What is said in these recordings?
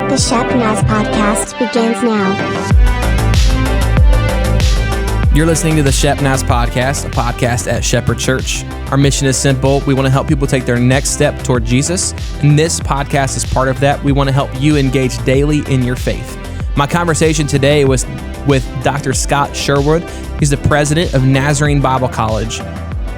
The Shepnaz podcast begins now. You're listening to the Shepnaz podcast, a podcast at Shepherd Church. Our mission is simple. We want to help people take their next step toward Jesus, and this podcast is part of that. We want to help you engage daily in your faith. My conversation today was with Dr. Scott Sherwood. He's the president of Nazarene Bible College.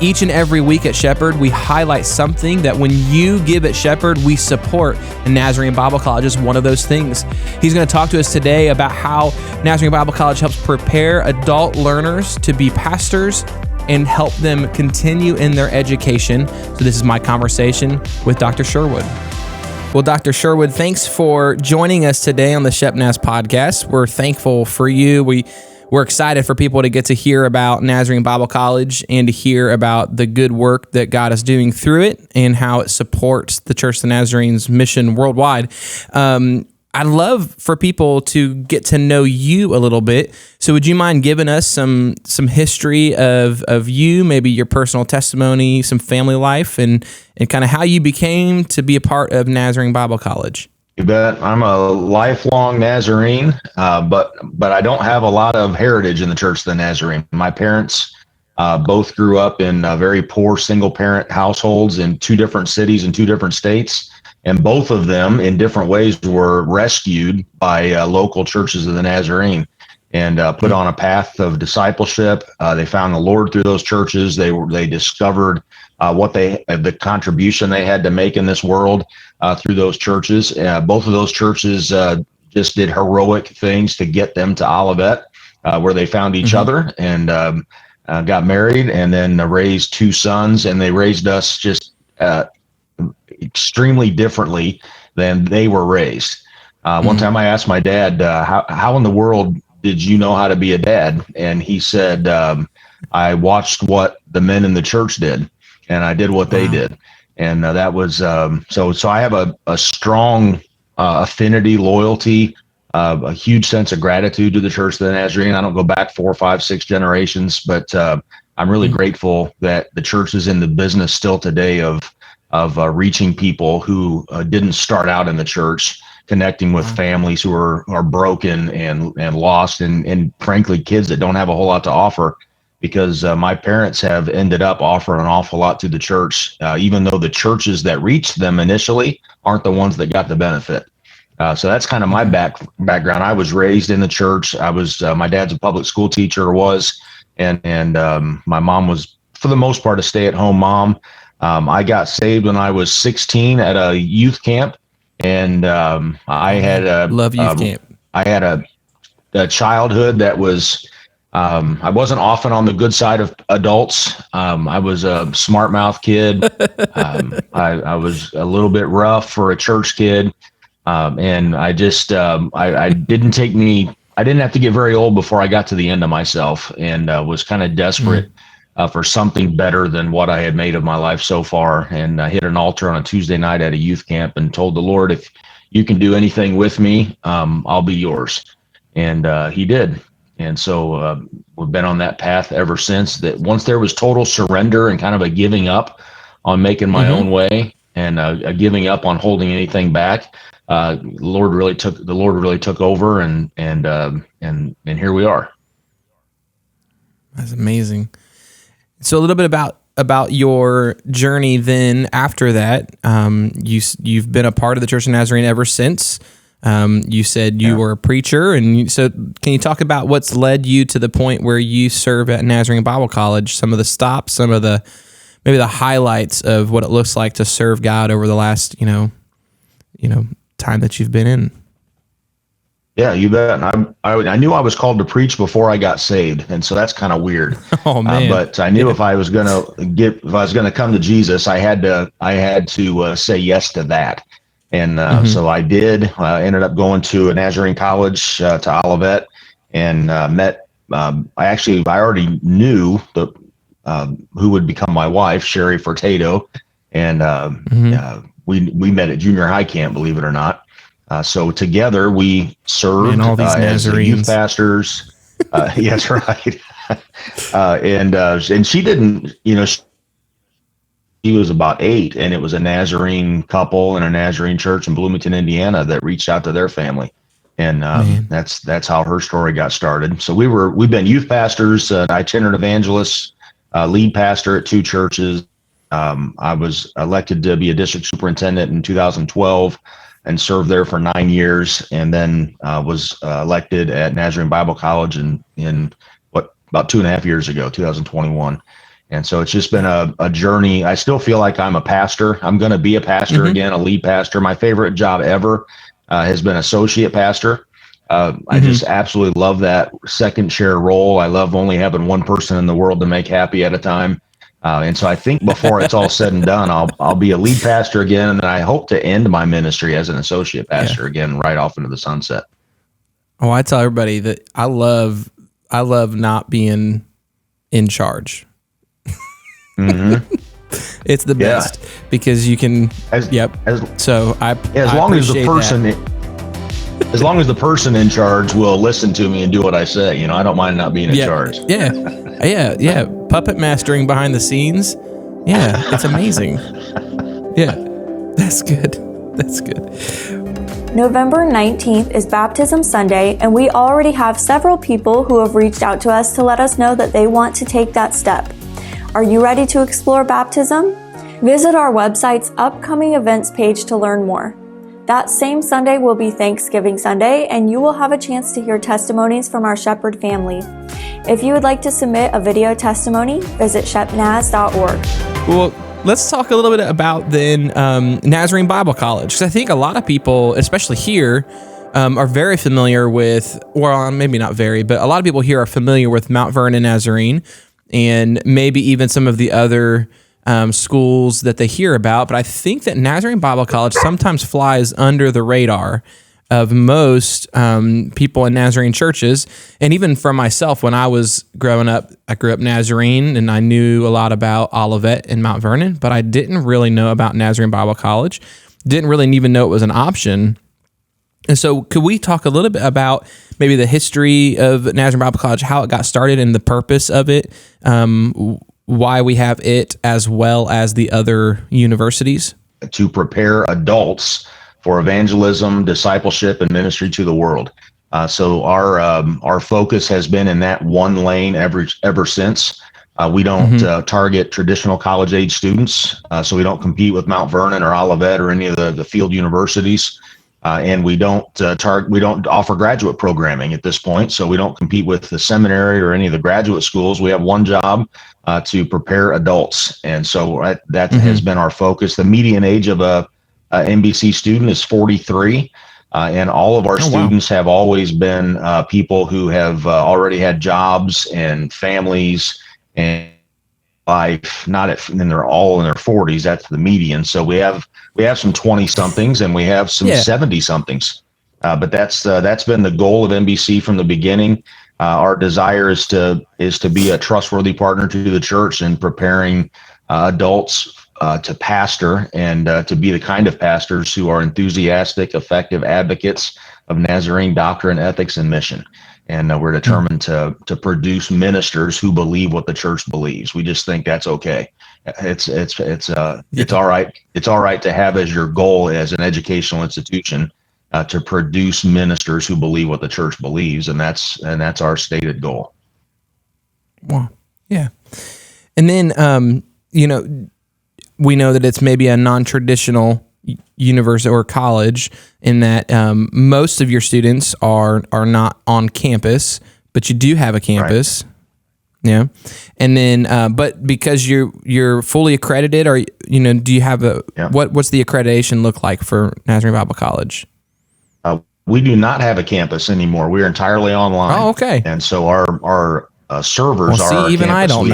Each and every week at Shepherd, we highlight something that when you give at Shepherd, we support, and Nazarene Bible College is one of those things. He's going to talk to us today about how Nazarene Bible College helps prepare adult learners to be pastors and help them continue in their education. So this is my conversation with Dr. Sherwood. Well, Dr. Sherwood, thanks for joining us today on the Shepnaz podcast. We're thankful for you. We're excited for people to get to hear about Nazarene Bible College and to hear about the good work that God is doing through it and how it supports the Church of the Nazarene's mission worldwide. I'd love for people to get to know you a little bit. So would you mind giving us some history of you, maybe your personal testimony, some family life, and kind of how you became to be a part of Nazarene Bible College? You bet. I'm a lifelong Nazarene, but I don't have a lot of heritage in the Church of the Nazarene. My parents both grew up in very poor single-parent households in two different cities and two different states, and both of them, in different ways, were rescued by local churches of the Nazarene and put on a path of discipleship. They found the Lord through those churches. They discovered the contribution they had to make in this world through those churches. Both of those churches just did heroic things to get them to Olivet, where they found each other and got married, and then raised two sons. And they raised us just extremely differently than they were raised. One time I asked my dad, how in the world did you know how to be a dad? And he said, I watched what the men in the church did, and I did what they did. And that was, so I have a strong affinity, loyalty, a huge sense of gratitude to the Church of the Nazarene. I don't go back 4, 5, 6 generations, but I'm really grateful that the church is in the business still today of reaching people who didn't start out in the church, connecting with families who are broken and lost, and frankly, kids that don't have a whole lot to offer. Because my parents have ended up offering an awful lot to the church, even though the churches that reached them initially aren't the ones that got the benefit. So that's kind of my background. I was raised in the church. I was my dad's a public school teacher, and my mom was, for the most part, a stay-at-home mom. I got saved when I was 16 at a youth camp, and I had love youth camp. I had a childhood that was. I wasn't often on the good side of adults. I was a smart mouth kid. I was a little bit rough for a church kid. And I just, I didn't have to get very old before I got to the end of myself, and was kind of desperate for something better than what I had made of my life so far. And I hit an altar on a Tuesday night at a youth camp and told the Lord, if you can do anything with me, I'll be yours. And He did. And so we've been on that path ever since. That once there was total surrender and kind of a giving up on making my own way, and a giving up on holding anything back, the Lord really took over, and here we are. That's amazing. So a little bit about your journey then after that. You've been a part of the Church of Nazarene ever since. You said you were a preacher, and so can you talk about what's led you to the point where you serve at Nazarene Bible College? Some of the stops, some of the maybe the highlights of what it looks like to serve God over the last time that you've been in. Yeah, you bet. I knew I was called to preach before I got saved, and so that's kind of weird. Oh man! But I knew if I was gonna come to Jesus, I had to say yes to that. And so I did. I ended up going to a Nazarene College to Olivet, and met. I already knew who would become my wife, Sherry Furtado, and we met at junior high camp, believe it or not. So together we served as youth pastors. Yes, right. And she didn't, he was about 8, and it was a Nazarene couple in a Nazarene church in Bloomington, Indiana, that reached out to their family. And that's how her story got started. So we've been youth pastors, itinerant evangelists, lead pastor at 2 churches. I was elected to be a district superintendent in 2012 and served there for 9 years, and then was elected at Nazarene Bible College in about 2.5 years ago, 2021. And so it's just been a journey. I still feel like I'm a pastor. I'm going to be a pastor again, a lead pastor. My favorite job ever has been associate pastor. I just absolutely love that second chair role. I love only having one person in the world to make happy at a time. And so I think before it's all said and done, I'll be a lead pastor again, and then I hope to end my ministry as an associate pastor again, right off into the sunset. Oh, I tell everybody that I love not being in charge. It's the best because you can. As long as the person in charge will listen to me and do what I say, I don't mind not being in charge. Yeah. Puppet mastering behind the scenes. Yeah, it's amazing. Yeah, that's good. November 19th is Baptism Sunday, and we already have several people who have reached out to us to let us know that they want to take that step. Are you ready to explore baptism? Visit our website's upcoming events page to learn more. That same Sunday will be Thanksgiving Sunday, and you will have a chance to hear testimonies from our Shepherd family. If you would like to submit a video testimony, visit shepnaz.org. Well, let's talk a little bit about then Nazarene Bible College, because I think a lot of people, especially here, are very familiar with, well, maybe not very, but a lot of people here are familiar with Mount Vernon Nazarene, and maybe even some of the other schools that they hear about. But I think that Nazarene Bible College sometimes flies under the radar of most people in Nazarene churches. And even for myself, when I was growing up, I grew up Nazarene, and I knew a lot about Olivet and Mount Vernon, but I didn't really know about Nazarene Bible College. Didn't really even know it was an option. And so could we talk a little bit about maybe the history of Nazarene Bible College, how it got started and the purpose of it, why we have it as well as the other universities? To prepare adults for evangelism, discipleship, and ministry to the world. So our focus has been in that one lane ever since. We don't target traditional college-age students, so we don't compete with Mount Vernon or Olivet or any of the field universities. And we don't offer graduate programming at this point, so we don't compete with the seminary or any of the graduate schools. We have one job to prepare adults, and so that has been our focus. The median age of a NBC student is 43, and all of our students have always been people who have already had jobs and families and life. And they're all in their 40s. That's the median. So we have some 20 somethings and we have some 70 somethings. But that's been the goal of NBC from the beginning. Our desire is to be a trustworthy partner to the church in preparing adults to pastor and to be the kind of pastors who are enthusiastic, effective advocates of Nazarene doctrine, ethics, and mission. And we're determined to produce ministers who believe what the church believes. We just think that's okay. It's all right. It's all right to have as your goal as an educational institution to produce ministers who believe what the church believes, and that's our stated goal. Wow. Yeah. And then we know that it's maybe a non-traditional university or college in that most of your students are not on campus, but you do have a campus. Right. Yeah. And then, but because you're fully accredited, or, do you have what's the accreditation look like for Nazarene Bible College? We do not have a campus anymore. We're entirely online. Oh, okay. And so our servers are our even campus. I don't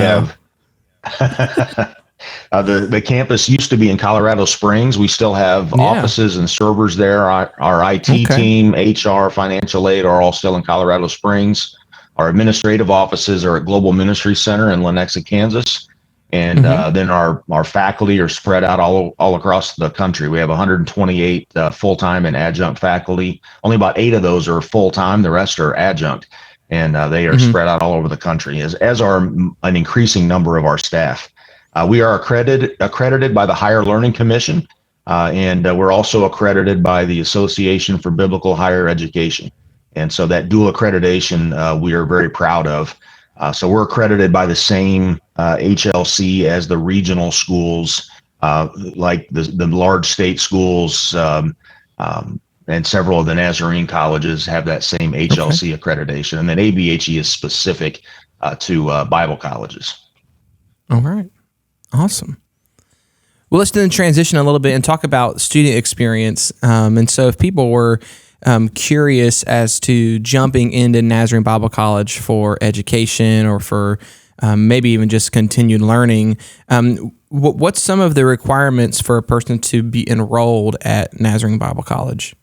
know. The campus used to be in Colorado Springs. We still have offices and servers there. Our IT team, HR, financial aid are all still in Colorado Springs. Our administrative offices are at Global Ministry Center in Lenexa, Kansas. And then our faculty are spread out all across the country. We have 128 full-time and adjunct faculty. Only about 8 of those are full-time. The rest are adjunct. And they are spread out all over the country, as are an increasing number of our staff. We are accredited by the Higher Learning Commission, and we're also accredited by the Association for Biblical Higher Education. And so that dual accreditation we are very proud of. So we're accredited by the same HLC as the regional schools, like the large state schools, and several of the Nazarene colleges have that same HLC accreditation. And then ABHE is specific to Bible colleges. All right. Awesome. Well, let's then transition a little bit and talk about student experience. And so if people were curious as to jumping into Nazarene Bible College for education or for maybe even just continued learning, what's some of the requirements for a person to be enrolled at Nazarene Bible College?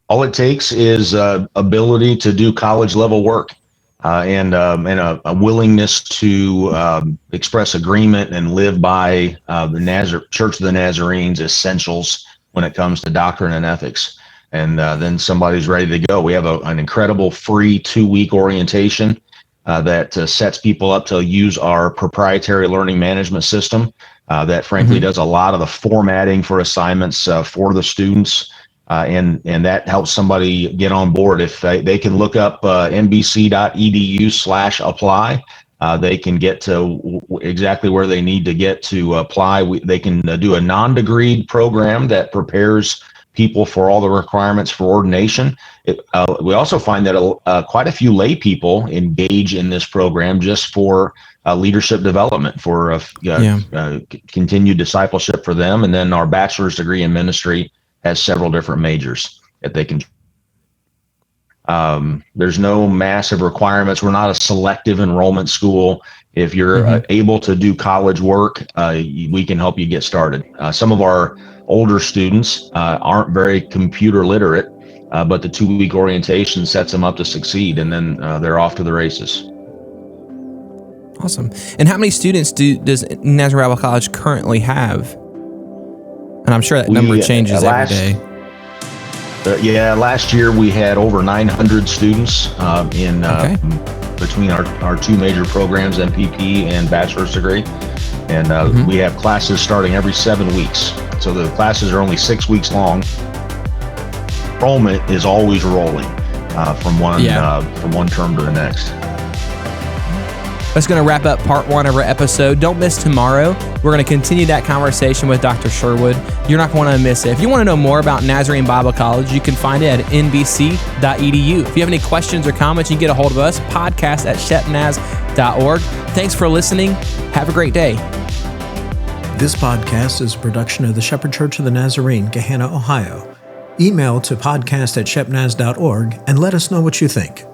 All it takes is ability to do college level work and a willingness to express agreement and live by the Church of the Nazarene's essentials when it comes to doctrine and ethics. And then somebody's ready to go. We have an incredible free 2-week orientation that sets people up to use our proprietary learning management system that frankly does a lot of the formatting for assignments for the students. And that helps somebody get on board. If they can look up nbc.edu/apply, they can get to exactly where they need to get to apply. They can do a non-degreed program that prepares people for all the requirements for ordination. We also find that quite a few lay people engage in this program just for leadership development, for continued discipleship for them. And then our bachelor's degree in ministry has several different majors that they can. There's no massive requirements. We're not a selective enrollment school. If you're able to do college work, we can help you get started. Some of our older students aren't very computer literate, but the 2-week orientation sets them up to succeed, and then they're off to the races. Awesome. And how many students does Nazarene Bible College currently have? And I'm sure that number changes every day. Last year we had over 900 students between our 2 major programs, MPP and bachelor's degree. And we have classes starting every 7 weeks. So the classes are only 6 weeks long. Enrollment is always rolling from one term to the next. That's going to wrap up part 1 of our episode. Don't miss tomorrow. We're going to continue that conversation with Dr. Sherwood. You're not going to want to miss it. If you want to know more about Nazarene Bible College, you can find it at nbc.edu. If you have any questions or comments, you can get a hold of us, podcast@shepnaz.org. Thanks for listening. Have a great day. This podcast is a production of the Shepherd Church of the Nazarene, Gahanna, Ohio. Email to podcast@shepnaz.org and let us know what you think.